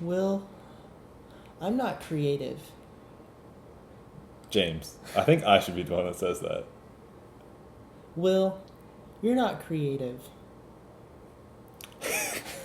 Will, I'm not creative. James, I think I should be the one that says that. Will, you're not creative.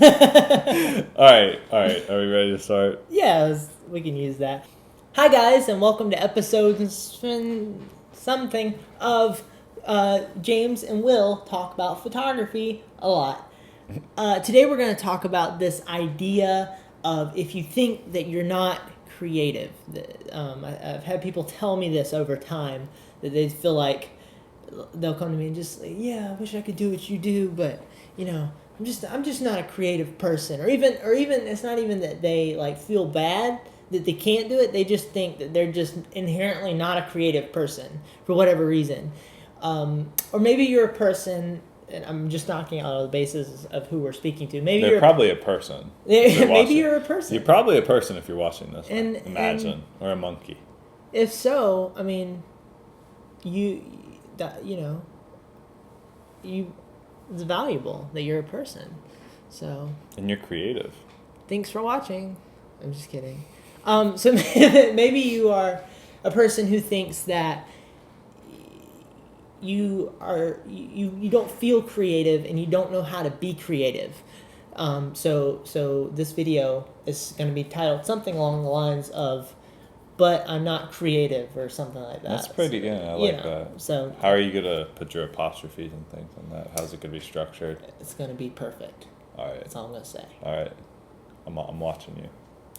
All right. Are we ready to start? Yeah, we can use that. Hi guys, and welcome to episode something of James and Will talk about photography a lot. Today we're going to talk about this idea of if you think that you're not creative. I've had people tell me this over time, that they feel like they'll come to me and just say, yeah, I wish I could do what you do, but I'm just not a creative person. Or even it's not even that they like feel bad that they can't do it. They just think that they're just inherently not a creative person for whatever reason. Or maybe you're a person, and I'm just knocking out the bases of who we're speaking to. Maybe They're you're probably a person. maybe you're a person. You're probably a person if you're watching this. And or a monkey. if so, I mean, it's valuable that you're a person. So. And you're creative. Thanks for watching. I'm just kidding. So maybe you are a person who thinks that you don't feel creative and you don't know how to be creative. So this video is going to be titled something along the lines of, "But I'm not creative" or something like that. That's pretty good. I like that. So how are you gonna put your apostrophes and things on that? How's it gonna be structured? It's going to be perfect. All right. That's all I'm going to say. All right. I'm watching you.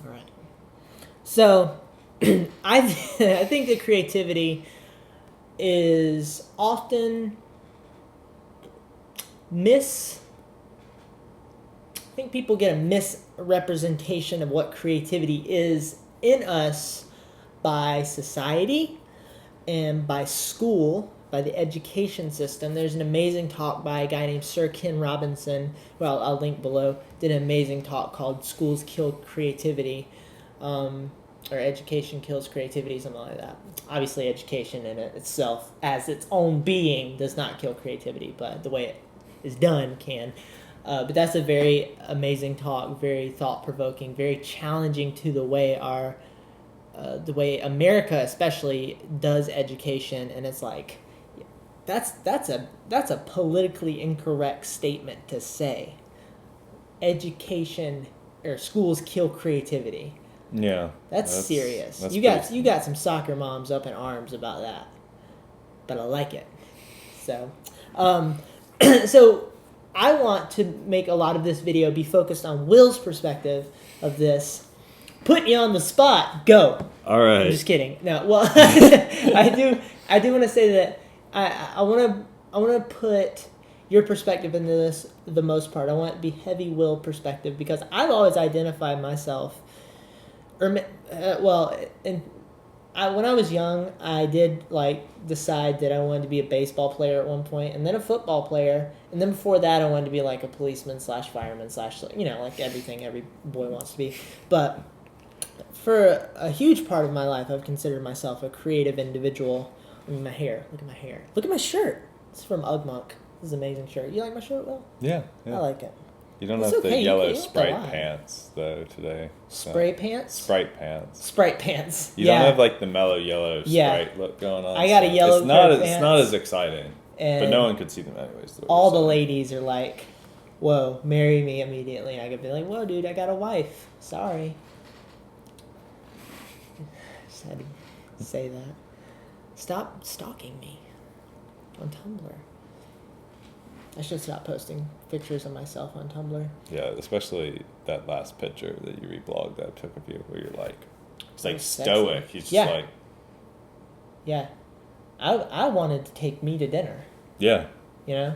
All right. So, I think that creativity is often I think people get a misrepresentation of what creativity is in us by society and by school, by the education system. There's an amazing talk by a guy named Sir Ken Robinson, who I'll link below, did an amazing talk called "Schools Kill Creativity," or "Education Kills Creativity," something like that. Obviously, education in itself, as its own being, does not kill creativity, but the way it is done can. But that's a very amazing talk, very thought-provoking, very challenging to the way the way America especially does education, and it's like, that's a politically incorrect statement to say. Education or schools kill creativity. Yeah, that's serious. That's you got some soccer moms up in arms about that, but I like it. So, so I want to make a lot of this video be focused on Will's perspective of this. Put you on the spot. Go. All right. I'm just kidding. No. Well, I do want to say that I want to put your perspective into this the most part. I want it to be heavy Will perspective because I've always identified myself. When I was young, I did decide that I wanted to be a baseball player at one point, and then a football player, and then before that, I wanted to be like a policeman / fireman / like everything every boy wants to be. But for a huge part of my life, I've considered myself a creative individual. I mean, my hair. Look at my hair. Look at my shirt. It's from Ugmonk. This is an amazing shirt. You like my shirt, Will? Yeah. I like it. You don't have the yellow Sprite pants, though, today. Spray pants? Sprite pants. Sprite pants. You don't have, the mellow yellow Sprite look going on. I got a yellow pants. It's not as exciting. And but no one could see them anyways. All the ladies are like, whoa, marry me immediately. I could be like, whoa, dude, I got a wife. Sorry. Just had to say that. Stop stalking me on Tumblr. I should stop posting pictures of myself on Tumblr. Yeah, especially that last picture that you reblogged that I took of you, where you're like, it's like stoic. He's just like. Yeah. I wanted to take me to dinner. Yeah. You know?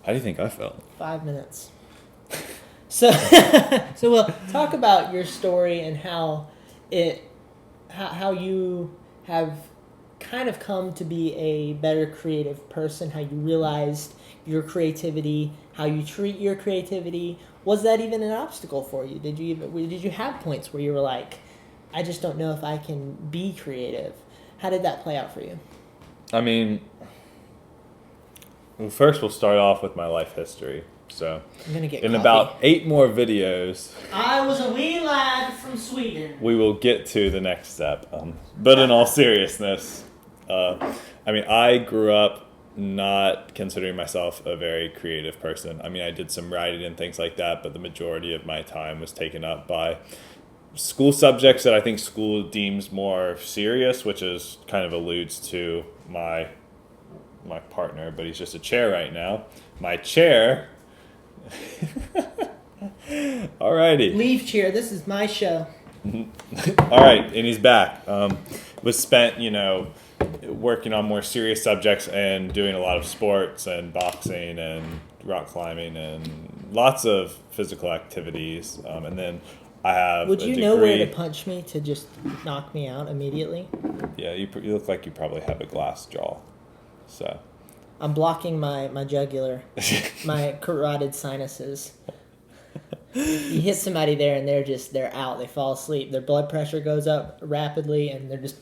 How do you think I felt? 5 minutes. So we'll talk about your story and how you have kind of come to be a better creative person, how you realized your creativity, how you treat your creativity. Was that even an obstacle for you? Did you have points where you were like, I just don't know if I can be creative? How did that play out for you? I mean, well, first we'll start off with my life history. So I'm gonna get in coffee. about 8 more videos, I was a wee lad from Sweden. we will get to the next step. But in all seriousness, I mean, I grew up not considering myself a very creative person. I mean, I did some writing and things like that, but the majority of my time was taken up by school subjects that I think school deems more serious, which is kind of alludes to my partner, but he's just a chair right now. My chair. Alrighty. Leave chair. This is my show. All right, and he's back. Was spent, working on more serious subjects and doing a lot of sports and boxing and rock climbing and lots of physical activities. And then I have Would a you degree. know where to punch me to just knock me out immediately? Yeah, you look like you probably have a glass jaw. So. I'm blocking my jugular, my carotid sinuses. You hit somebody there and they're out. They fall asleep. Their blood pressure goes up rapidly and they're just...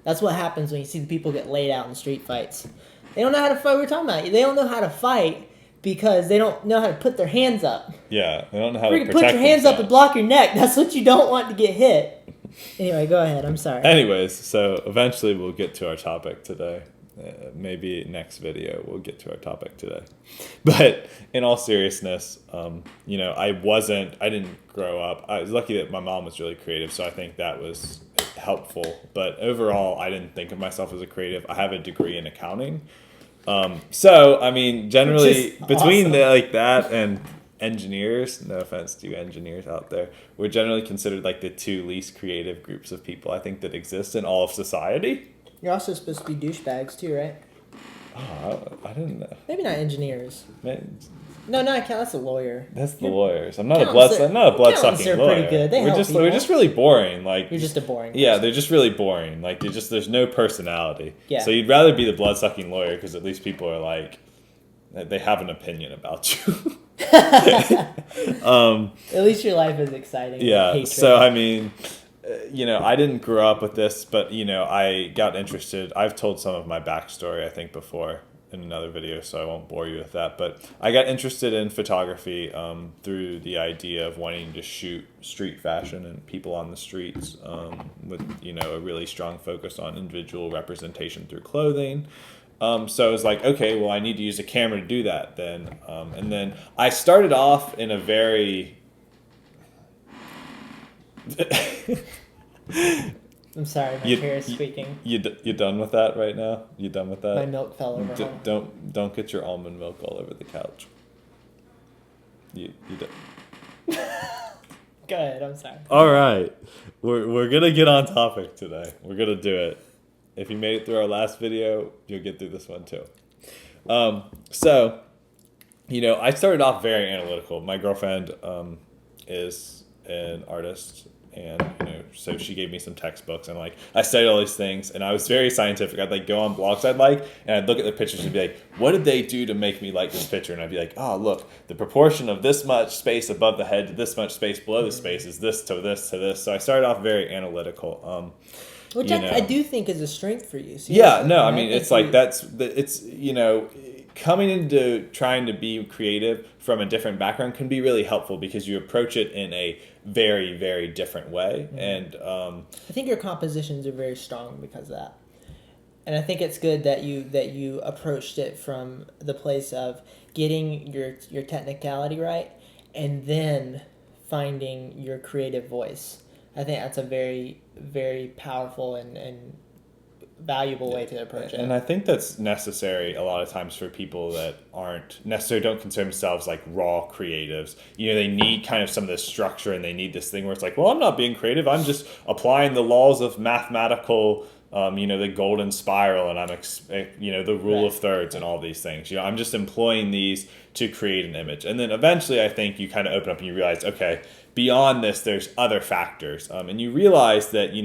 That's what happens when you see the people get laid out in street fights. They don't know how to fight. We were talking about it. They don't know how to fight because they don't know how to put their hands up. Yeah, they don't know how to protect Put your hands up themselves. and block your neck. That's what you don't want to get hit. Anyway, go ahead. I'm sorry. Anyways, so eventually we'll get to our topic today. Maybe next video we'll get to our topic today. But in all seriousness, I didn't grow up. I was lucky that my mom was really creative, so I think that was helpful. But overall, I didn't think of myself as a creative. I have a degree in accounting. So, I mean, generally, between awesome. that and engineers, no offense to you engineers out there, we're generally considered like the 2 least creative groups of people I think that exist in all of society. You're also supposed to be douchebags too, right? Oh, I didn't know. Maybe not engineers. Man, No, not account. That's a lawyer. that's the lawyers. I'm not a Accountants blood accountants sucking are lawyer. pretty good. They we're help we're just people. really boring. Like You're just a boring. yeah, person. they're just really boring. Like there's no personality. Yeah. So you'd rather be the blood sucking lawyer because at least people are like they have an opinion about you. At least your life is exciting. Yeah. Hatred. So I mean, I didn't grow up with this, but I got interested. I've told some of my backstory I think before in another video, so I won't bore you with that. But I got interested in photography through the idea of wanting to shoot street fashion and people on the streets with a really strong focus on individual representation through clothing. So I was like, okay, well, I need to use a camera to do that then. And then I started off in a very... I'm sorry, my chair is squeaking. You done with that right now? You done with that? My milk fell over. Don't get your almond milk all over the couch. You done. Go ahead. I'm sorry. All right, we're gonna get on topic today. We're gonna do it. If you made it through our last video, you'll get through this one too. So, I started off very analytical. My girlfriend is an artist, and so she gave me some textbooks, and I studied all these things, and I was very scientific. I'd go on blogs and I'd look at the pictures and be like, what did they do to make me like this picture? And I'd be like, oh, look, the proportion of this much space above the head to this much space below the space is this to this to this. So I started off very analytical. Which I do think is a strength for you. Yeah, no, I mean, it's like coming into trying to be creative from a different background can be really helpful because you approach it in a very, very different way. Mm-hmm. And I think your compositions are very strong because of that. And I think it's good that you approached it from the place of getting your technicality right and then finding your creative voice. I think that's a very, very powerful and valuable way to approach it. And I think that's necessary a lot of times for people that don't consider themselves like raw creatives. They need kind of some of this structure, and they need this thing where it's like, well, I'm not being creative. I'm just applying the laws of mathematical, the golden spiral, and I'm, the rule of thirds and all these things. I'm just employing these to create an image. And then eventually I think you kind of open up and you realize, okay, beyond this, there's other factors. And you realize that,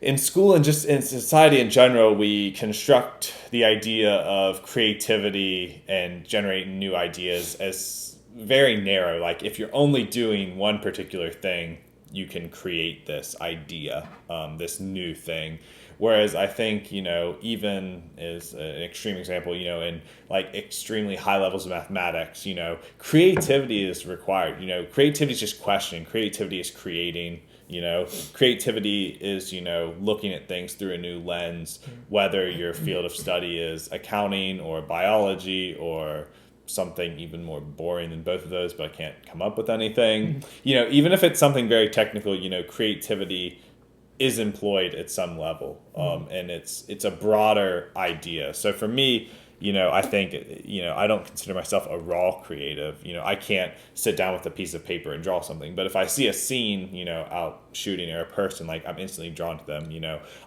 in school and just in society in general, we construct the idea of creativity and generating new ideas as very narrow. Like if you're only doing one particular thing, you can create this idea, this new thing. Whereas I think, even as an extreme example, in like extremely high levels of mathematics, creativity is required. Creativity is just questioning. Creativity is creating. Creativity is, looking at things through a new lens, whether your field of study is accounting or biology or something even more boring than both of those, but I can't come up with anything. Even if it's something very technical, creativity is employed at some level, and it's a broader idea. So for me, I think, I don't consider myself a raw creative. I can't sit down with a piece of paper and draw something. But if I see a scene, out shooting or a person, like I'm instantly drawn to them.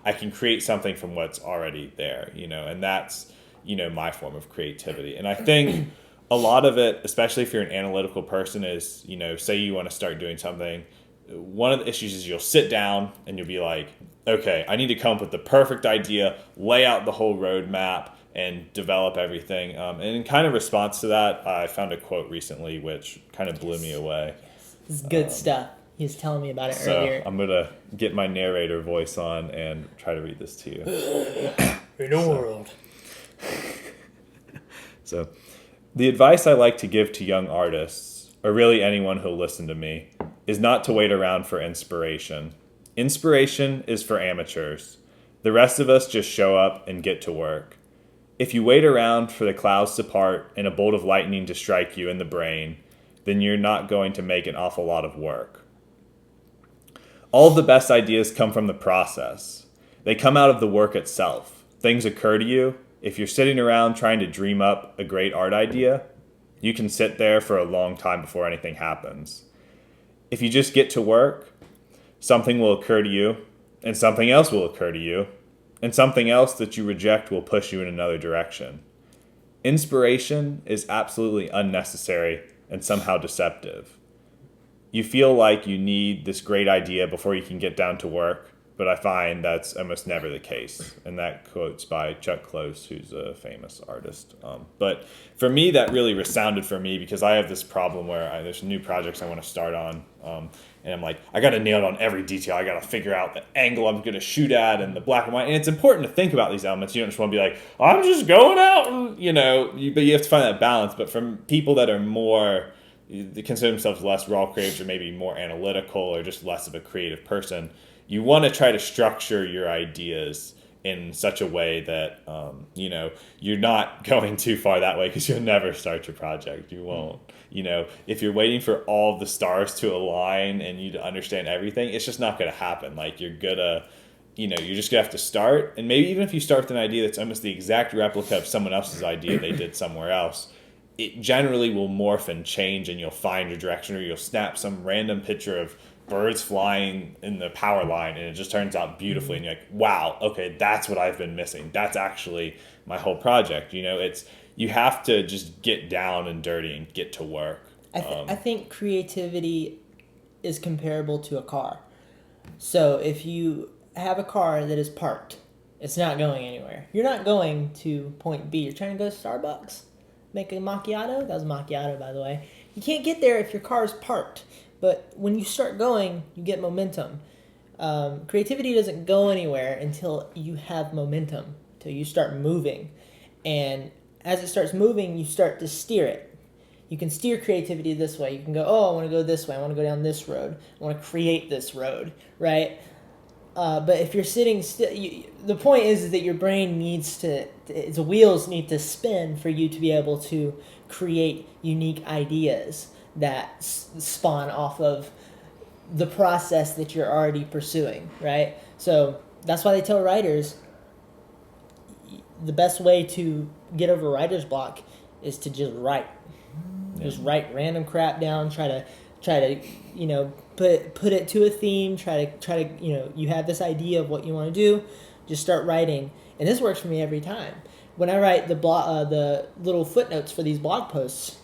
I can create something from what's already there. And that's my form of creativity. And I think a lot of it, especially if you're an analytical person, is say you want to start doing something. One of the issues is you'll sit down and you'll be like, okay, I need to come up with the perfect idea, lay out the whole roadmap, and develop everything. And in kind of response to that, I found a quote recently which kind of blew me away. This is good stuff. He was telling me about it earlier. I'm going to get my narrator voice on and try to read this to you. In a world. So, the advice I like to give to young artists, or really anyone who'll listen to me, is not to wait around for inspiration. Inspiration is for amateurs. The rest of us just show up and get to work. If you wait around for the clouds to part and a bolt of lightning to strike you in the brain, then you're not going to make an awful lot of work. All of the best ideas come from the process. They come out of the work itself. Things occur to you. If you're sitting around trying to dream up a great art idea, you can sit there for a long time before anything happens. If you just get to work, something will occur to you, and something else will occur to you, and something else that you reject will push you in another direction. Inspiration is absolutely unnecessary and somehow deceptive. You feel like you need this great idea before you can get down to work, but I find that's almost never the case. And that quote's by Chuck Close, who's a famous artist. But for me, that really resounded for me because I have this problem where there's new projects I want to start on. And I'm like, I got to nail it on every detail. I got to figure out the angle I'm going to shoot at and the black and white. And it's important to think about these elements. You don't just want to be like, I'm just going out and, but you have to find that balance. But from people that are more, they consider themselves less raw creatives or maybe more analytical or just less of a creative person, you want to try to structure your ideas in such a way that, you're not going too far that way because you'll never start your project. You won't. If you're waiting for all of the stars to align and you to understand everything, it's just not going to happen. Like you're just going to have to start. And maybe even if you start with an idea that's almost the exact replica of someone else's idea they did somewhere else, it generally will morph and change and you'll find your direction or you'll snap some random picture of birds flying in the power line and it just turns out beautifully and you're like, wow, okay, that's what I've been missing. That's actually my whole project. You have to just get down and dirty and get to work. I think creativity is comparable to a car. So if you have a car that is parked, it's not going anywhere. You're not going to point B. You're trying to go to Starbucks, make a macchiato. That was a macchiato, by the way. You can't get there if your car is parked. But when you start going, you get momentum. Creativity doesn't go anywhere until you have momentum, until you start moving. And as it starts moving, you start to steer it. You can steer creativity this way. You can go, I want to go this way. I want to go down this road. I want to create this road, right? But if you're sitting still, the point is that your brain needs to, the wheels need to spin for you to be able to create unique ideas that spawn off of the process that you're already pursuing, right? So that's why they tell writers the best way to get over writer's block is to just write. Yeah. Just write random crap down. Try to put it to a theme. Try to you have this idea of what you want to do. Just start writing, and this works for me every time. When I write the little footnotes for these blog posts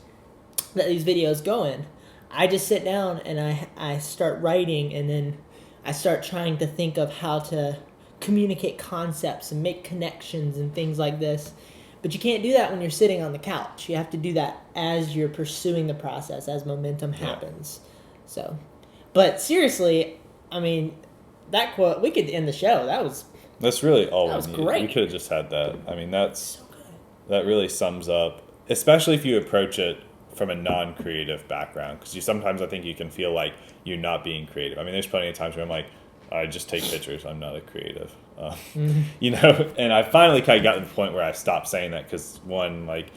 that these videos go in, I just sit down and I start writing, and then I start trying to think of how to communicate concepts and make connections and things like this. But you can't do that when you're sitting on the couch. You have to do that as you're pursuing the process, as momentum happens. So, But seriously, I mean, that quote, we could end the show. That's really all That we was needed. great. We could have just had that. I mean, that's so good. that really sums up, especially if you approach it from a non-creative background, because sometimes I think you can feel like you're not being creative. I mean, there's plenty of times where I'm like, I just take pictures. I'm not a creative, you know. And I finally kind of got to the point where I stopped saying that, because one, like,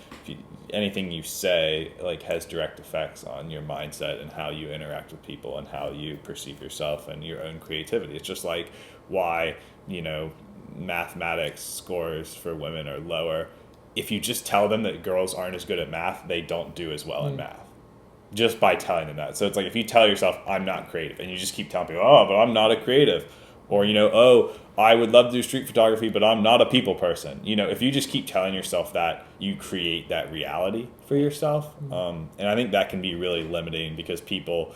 anything you say like has direct effects on your mindset and how you interact with people and how you perceive yourself and your own creativity. It's just like why, you know, mathematics scores for women are lower. If you just tell them that girls aren't as good at math, they don't do as well in math. Just by telling them that. So it's like if you tell yourself, I'm not creative, and you just keep telling people, oh, but I'm not a creative. Or, you know, oh, I would love to do street photography, but I'm not a people person. You know, if you just keep telling yourself that, you create that reality for yourself. And I think that can be really limiting, because people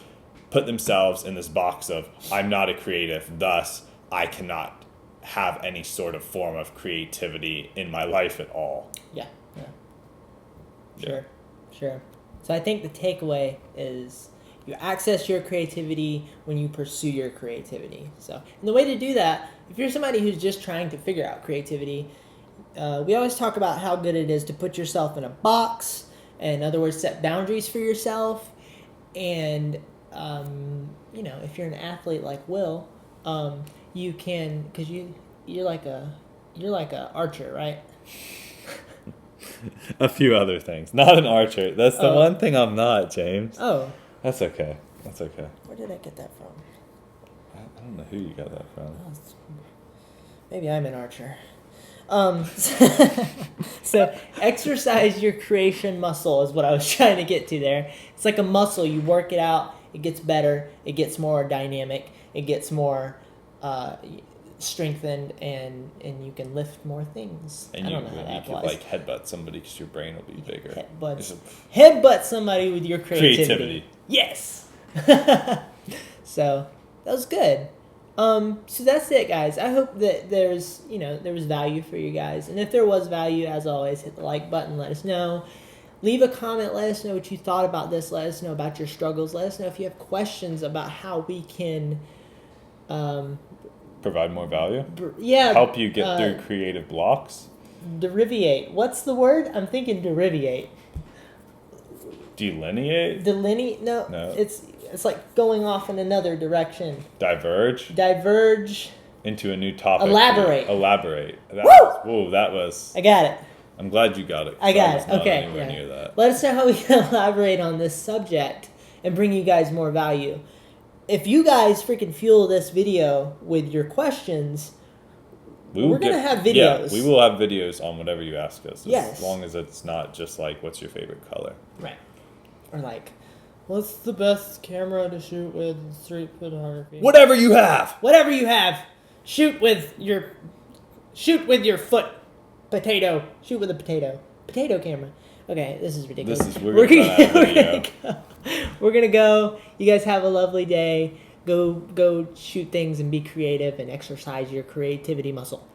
put themselves in this box of, I'm not a creative, thus I cannot have any sort of form of creativity in my life at all. Yeah. Sure. So I think the takeaway is you access your creativity when you pursue your creativity. So, and the way to do that, if you're somebody who's just trying to figure out creativity, we always talk about how good it is to put yourself in a box. In other words, set boundaries for yourself. And, you know, if you're an athlete like Will, you can, because you're like a archer, right? A few other things. Not an archer. That's the one thing I'm not, James. Oh. That's okay. Where did I get that from? I don't know who you got that from. Maybe I'm an archer. So exercise your creation muscle is what I was trying to get to there. It's like a muscle. You work it out, it gets better, it gets more dynamic, it gets more strengthened, and you can lift more things. And I don't know how that you applies. could like headbutt somebody because your brain will be bigger. Headbutt somebody with your creativity. Yes. So that was good. So that's it, guys. I hope that there was value for you guys. And if there was value, as always, hit the like button. Let us know. Leave a comment. Let us know what you thought about this. Let us know about your struggles. Let us know if you have questions about how we can provide more value. Help you get through creative blocks. Deriviate. What's the word? I'm thinking deriviate. Delineate? No. It's like going off in another direction. Diverge into a new topic. Elaborate. That was. I got it. I'm glad you got it. I got it. Okay. Anywhere near that. Let us know how we can elaborate on this subject and bring you guys more value. If you guys freaking fuel this video with your questions, we're going to have videos. Yeah, we will have videos on whatever you ask us. Yes. As long as it's not just like, what's your favorite color? Right. Or like, what's the best camera to shoot with street photography? Whatever you have. Shoot with your foot. Potato. Shoot with a potato. Potato camera. Okay, this is ridiculous. We're gonna go. You guys have a lovely day. Go shoot things and be creative and exercise your creativity muscle.